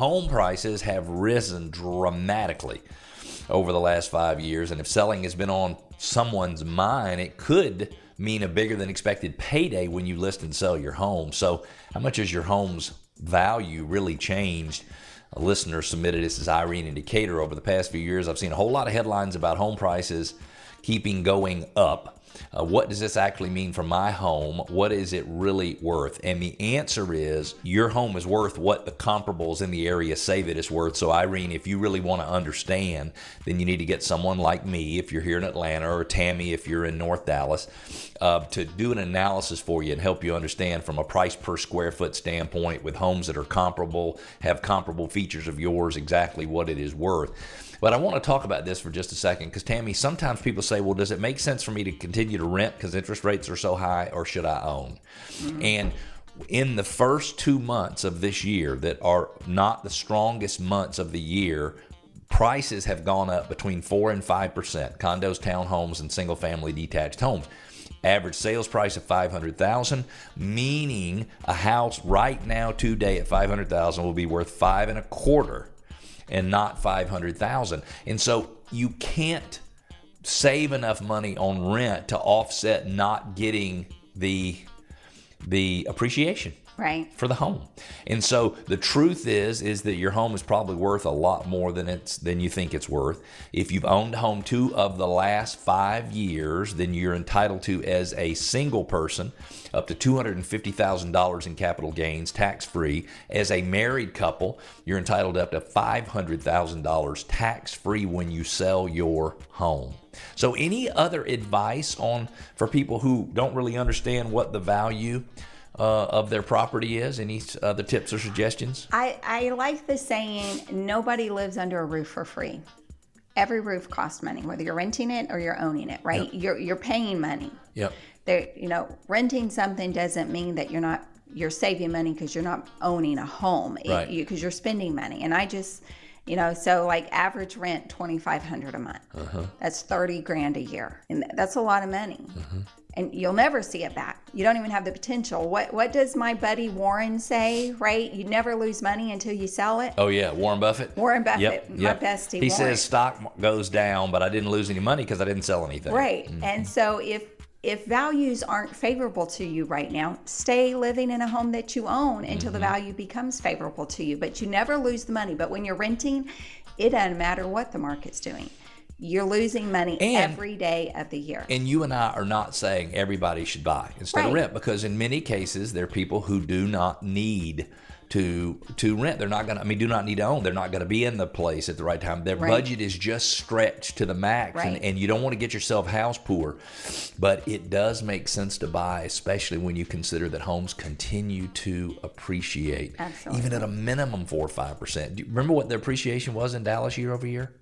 home prices have risen dramatically over the last 5 years. And if selling has been on someone's mind, it could mean a bigger than expected payday when you list and sell your home. So how much has your home's value really changed? A listener submitted this as Irene in Decatur. Over the past few years, I've seen a whole lot of headlines about home prices keeping going up. What does this actually mean for my home? What is it really worth? And the answer is your home is worth what the comparables in the area say that it's worth. So Irene, if you really want to understand, then you need to get someone like me if you're here in Atlanta, or Tammy if you're in North Dallas, to do an analysis for you and help you understand from a price per square foot standpoint with homes that are comparable, have comparable features of yours, exactly what it is worth. But I want to talk about this for just a second because, Tammy, sometimes people say, well, does it make sense for me to continue to rent because interest rates are so high, or should I own? Mm-hmm. And in the first 2 months of this year that are not the strongest months of the year, prices have gone up between 4 and 5%, condos, townhomes, and single-family detached homes. Average sales price of $500,000, meaning a house right now today at $500,000 will be worth $5.25 and not $500,000. And so you can't save enough money on rent to offset not getting the appreciation for the home. And so the truth is that your home is probably worth a lot more than you think it's worth. If you've owned a home 2 of the last 5 years, then you're entitled to, as a single person, up to $250,000 in capital gains, tax-free. As a married couple, you're entitled up to $500,000 tax-free when you sell your home. So any other advice for people who don't really understand what the value of their property is? Any other tips or suggestions? I like the saying, nobody lives under a roof for free. Every roof costs money, whether you're renting it or you're owning it, right? Yep. You're paying money. Yep. Renting something doesn't mean that you're saving money because you're not owning a home, right? Because you're spending money. And I just, so like average rent $2,500 a month. Uh-huh. That's $30,000 a year, and that's a lot of money. Uh-huh. And you'll never see it back. You don't even have the potential. What does my buddy Warren say, right? You never lose money until you sell it. Oh, yeah. Warren Buffett. Yep. My bestie, He Warren. says stock goes down, but I didn't lose any money because I didn't sell anything. Right. Mm-hmm. And so if values aren't favorable to you right now, stay living in a home that you own until the value becomes favorable to you. But you never lose the money. But when you're renting, it doesn't matter what the market's doing. You're losing money every day of the year. And you and I are not saying everybody should buy instead of rent, because in many cases there are people who do not need to rent. They're not going to, do not need to own. They're not going to be in the place at the right time. Their budget is just stretched to the max, and you don't want to get yourself house poor. But it does make sense to buy, especially when you consider that homes continue to appreciate. Absolutely. Even at a minimum 4 or 5%. Do you remember what the appreciation was in Dallas year over year?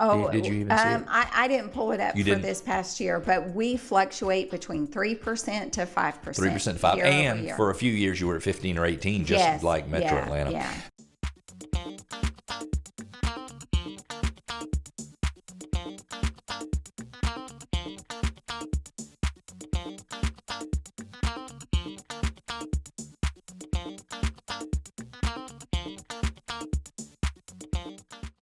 Oh, did you even see it? I didn't pull it up for this past year, but we fluctuate between 3% to 5%. 3% to 5%. And for a few years you were at 15 or 18, just like Metro Atlanta. Yeah.